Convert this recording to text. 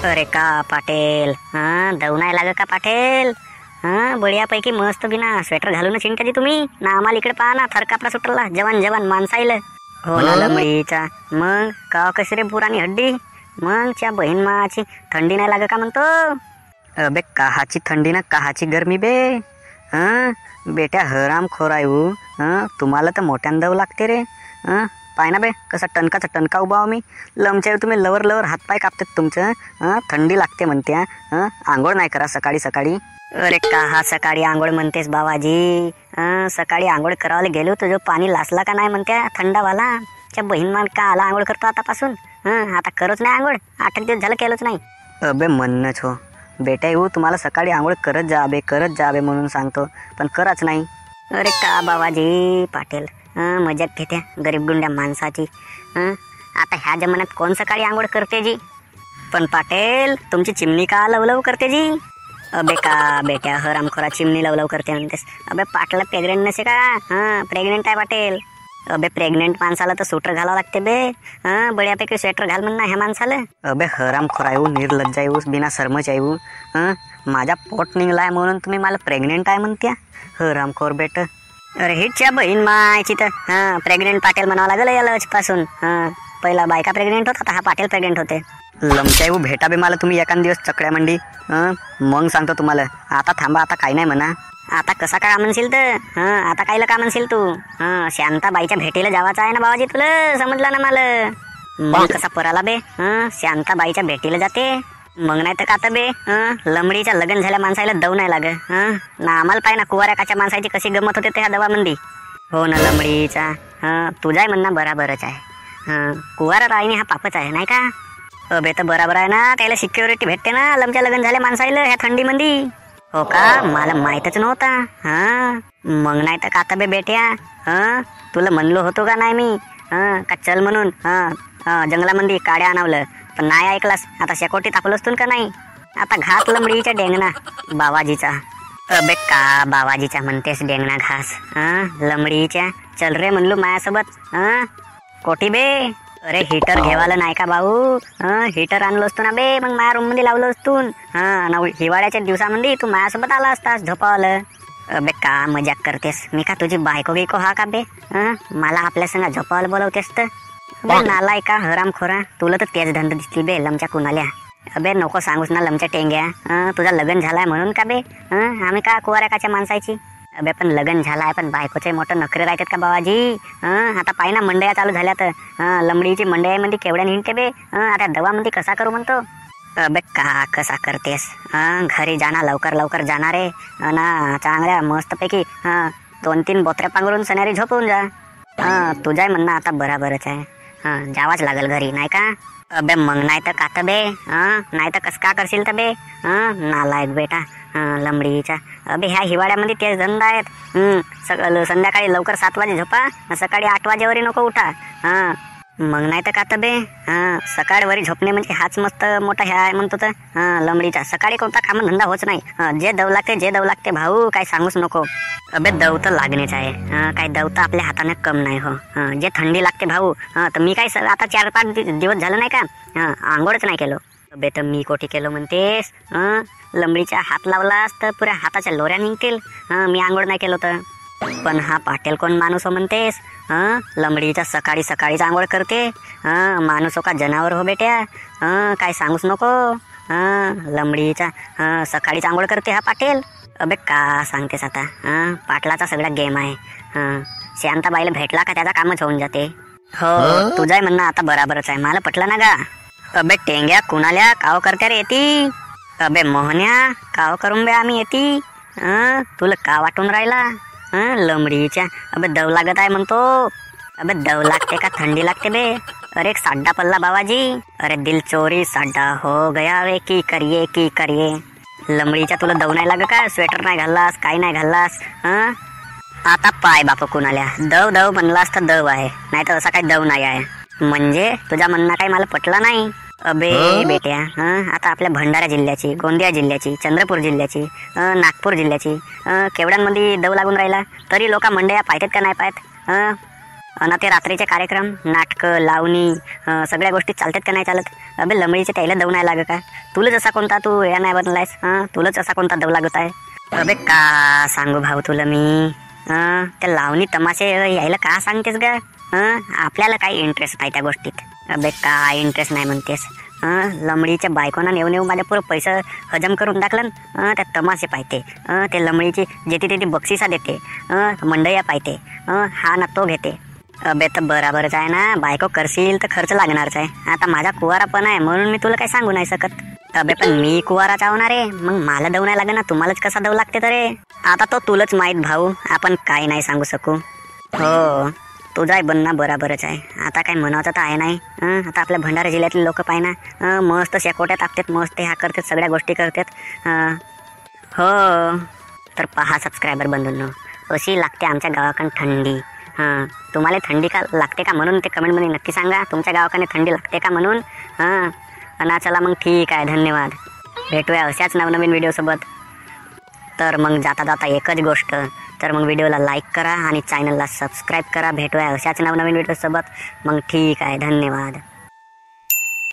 अरे का पाटील, दव नाही लाग का पाटील? बढियापैकी मस्त बिना स्वेटर घालून चिंताजी तुम्ही ना. आम्हाला इकडे पहा ना, थरकापला सुटला जवान जवान माणसाईल. हो ना लमडीचा. मग का कशी रे पुराणी हड्डी? मग च्या बहीण माची थंडी नाही लाग का म्हणतो? अबे काहाची थंडी ना काहाची गरमी बे. बेट्या हराम खोरायू. तुम्हाला तर मोठ्यान दव लागते रे. पाय ना बे कसा टणकाचा टणका उभा मी. लमच्या तुम्ही लवर लवर हातपाय कापतात तुमचं. थंडी लागते म्हणत्या. आंघोळ नाही करा सकाळी सकाळी? अरे का सकाळी आंघोळ म्हणतेस बाबाजी? सकाळी आंघोळ करायला गेलो तुझं पाणी लासला का नाही म्हणत्या थंडावाला. त्या बहीण मान का आला आंघोळ करतो आतापासून. आता करच नाही आंघोळ, 8 दिवस झालं केलंच नाही. अबे म्हणणंच हो बेटा, येऊ तुम्हाला सकाळी आंघोळ करत जा बे म्हणून सांगतो, पण करच नाही. अरे का बाबाजी पाटील, मजाक घेत्या गरीब गुंड्या माणसाची. आता ह्या जमान्यात कोण सकाळी आंघोळ करते जी? पण पाटील तुमची चिमणी का लवलव करते जी? अबे का बेट्या हरामखोरा चिमणी लवलव करते म्हणतेस? अबे पाटला प्रेग्नेंट नसे का? प्रेग्नेंट आहे पाटील. अबे प्रेग्नेंट माणसाला तर स्वेटर घालावं लागते बे. बढियापैकी स्वेटर घाल म्हणणं ह्या माणसाला. अबे हरामखोरा येऊ, निर्लज्जा येऊ, बिना शरमच येऊ. माझा पोट निघलाय म्हणून तुम्ही मला प्रेग्नेंट आहे म्हणत्या? हरामखोर बेट. अरे हिच्या बहीण मायची तर प्रेग्नेंट पाटील म्हणावं लागलं या लजपासून. पहिला बायका प्रेग्नेंट होता, आता हा पाटील प्रेग्नेंट होते. लमच्या येऊ भेटा बे मला तुम्ही एखाद दिवस चकड्या मंडी. मग सांगतो तुम्हाला. आता थांबा, आता काही नाही म्हणा. आता कसा काय म्हणशील तर? आता कायला का म्हणशील तू? शांताबाईच्या भेटीला जावाचं आहे ना बाबाजी तुला, समजलं ना मला. मग कसा पराला बे? शांताबाईच्या भेटीला जाते मग नाही तर का तर बे. लमडीच्या लग्न झाल्या माणसाला दव नाही लाग ना. आम्हाला पाय ना कुवाऱ्या काच्या माणसाची कशी गमत होते त्या दवामंदी. हो ना लमडीचा. तुझाय म्हणणं बराबरच आहे. कुवारा राहिणी हा पापच आहे नाही का? अबे तर बराबर आहे ना, त्याला सिक्युरिटी भेटते ना लमच्या लग्न झाल्या माणसाला ह्या थंडीमंदी. हो का? मला माहीतच नव्हता. मग नाही तर का बे बेट्या, तुला म्हणलो होतो का नाही मी का चल म्हणून जंगलामंदी काड्या आणावलं, पण नाही ऐकलास. आता शेकोटी तापलोस तू का नाही? आता घास लमडीच्या डेंगणा बाबाजीचा. अबे का बाबाजीचा म्हणतेस डेंगणा घास? लमडीच्या चल रे म्हणलो माझ्यासोबत. कोटी बे. अरे हिटर घेवाला नाही का भाऊ? हिटर आणलो असतो ना बे, मग माझ्या रूम मध्ये लावलो असतो. हिवाळ्याच्या दिवसामध्ये तू माझ्यासोबत आला असतास झोपावलं. अबे का मजाक करतेस? मी का तुझी बायको गिको हा का बे? मला आपल्या संग झोपावलं बोलवतेस तर? अबे नालाय का हरामखोरा, तुला तर तेच धंदा दिसतील बे लमच्या कुणाल्या. अबे नको सांगूस ना लमच्या टेंग्या. तुझा लग्न झालाय म्हणून का बे? आम्ही का कुवाऱ्या काच्या माणसाची? अबे पण लग्न झालाय, पण बायकोचे मोठं नखरे राहतात का बाबाजी? आता पाय ना मंडया चालू झाल्या तर लमडीची मंडयामध्ये केवढ्या निघते बे. आता दवामध्ये कसा करू म्हणतो? अबे का कसा करतेस? घरी जाणार लवकर लवकर जाणार आहे ना, चांगल्या मस्तपैकी 2-3 बोत्र्या पांघरून सणारी झोपून जा. तुझ्याही म्हणणं आता बराबरच आहे. जावाच लागल घरी नाही का? अबे मग नाही तर का बे? नाही तर कस का करशील तर बे? नालायक बेटा लमडीचा. अबे ह्या हिवाळ्यामध्ये तेच धंदा आहेत. संध्याकाळी लवकर 7 वाजे झोपा, सकाळी 8 वाजेवरी नको उठा. मग नाही तर का बे? सकाळवरी झोपणे म्हणजे हाच मस्त मोठा ह्या म्हणतो तर लमडीचा. सकाळी कोणता काम धंदा होच नाही. जे दव लागते भाऊ, काय सांगूच नको. अबे दव तर लागणेच आहे. काय दव तर आपल्या हाताने कम नाही हो. जे थंडी लागते भाऊ, तर मी काय आता 4-5 दिवस झालं नाही का आंघोळच नाही केलो. अबे तर मी कोठी केलो म्हणतेस? लंबडीच्या हात लावलास तर पुऱ्या हाताच्या लोऱ्या निघतील. मी आंघोळ नाही केलो तर. पण हा पाटील कोण माणूस हो म्हणतेस? लंबडीच्या सकाळी सकाळीच आंघोळ करते. माणूस हो का जनावर हो बेट्या? काय सांगूच नको. लंबडीचा सकाळीच आंघोळ करते हा पाटील. अबे का सांगतेस आता? पाटलाचा सगळा गेम आहे. शांताबाईला भेटला का त्याचा कामच होऊन जाते. हो तुझाही म्हणणं आता बराबरच आहे, मला पटलं ना गा. अबे टेंग्या कुणाल्या काव करत्या रे येती? अबे मोहन्या काव करून बे आम्ही येती. तुला का वाटून राहिला? लंबडीच्या. अबे दव लागत आहे म्हणतो. अबे दव लागते का थंडी लागते बे? अरे एक साड्डा पल्ला बाबाजी. अरे दिल चोरी साड्डा हो गया वे की करिये. लंबडीच्या तुला दव नाही लाग का? स्वेटर नाही घाललास, काही नाही घाललास. आता पाय बाप कुणाल्या दव म्हणलास तर दव आहे, नाही तर असा काही दव नाही आहे. म्हणजे तुझ्या म्हणणं काही मला पटलं नाही. अबे बेट्या आता आपल्या भंडारा जिल्ह्याची, गोंदिया जिल्ह्याची, चंद्रपूर जिल्ह्याची, नागपूर जिल्ह्याची केवढ्यांमध्ये दव लागून राहिला, तरी लोक मंडया पाहतात का नाही पाहत? अन ते रात्रीचे कार्यक्रम नाटकं लावणी सगळ्या गोष्टी चालतात का नाही चालत? अबे लमडीचे त्याला दव नाही लाग का? तुला जसा कोणता तू या नाही बनलायस तुला जसा कोणता दव लागत आहे? अबे का सांगू भाऊ तुला मी त्या लावणी तमाशे यायला का सांगतेस ग? आपल्याला काही इंटरेस्ट नाही त्या गोष्टीत. अबे काय इंटरेस्ट नाही म्हणतेस? लमडीच्या बायकोना नेऊ नेऊ माझ्या पुरं पैसा हजम करून टाकलं. त्या तमाशे पाहते ते लमडीची जेथे तेथे बक्षिसा देते मंडया पाहते हा ना तो घेते. अबे तर बराबरच आहे ना, बायको करशील तर खर्च लागणारच आहे. आता माझा कुवारा पण आहे म्हणून मी तुला काही सांगू नाही शकत. अबे पण मी कुवारा चावणार आहे मग मला दव नाही लागेल ना, तुम्हालाच कसा दव लागते तर रे? आता तो तुलाच माहीत भाऊ, आपण काही नाही सांगू शकू. हो तुझाही बनणं बराबरच आहे. आता काय म्हणायचं तर आहे नाही. आता आपल्या भंडारा जिल्ह्यातले लोक पाय ना मस्त शेकोट्या टाकतात, मस्त ह्या करतात, सगळ्या गोष्टी करतात. हो तर पहा सबस्क्रायबर बंधूंनो, अशी लागते आमच्या गावाकडे थंडी. तुम्हाला थंडी का लागते का म्हणून ते कमेंटमध्ये नक्की सांगा. तुमच्या गावाकडे थंडी लागते का म्हणून. ना चला मग ठीक आहे, धन्यवाद. भेटूया अशाच नवनवीन व्हिडिओसोबत. तर मग जाता जाता एकच गोष्ट, तर मग व्हिडिओला लाईक करा आणि चॅनलला सबस्क्राईब करा. भेटूया अशाच नवनवीन व्हिडिओसोबत. मग ठीक आहे, धन्यवाद.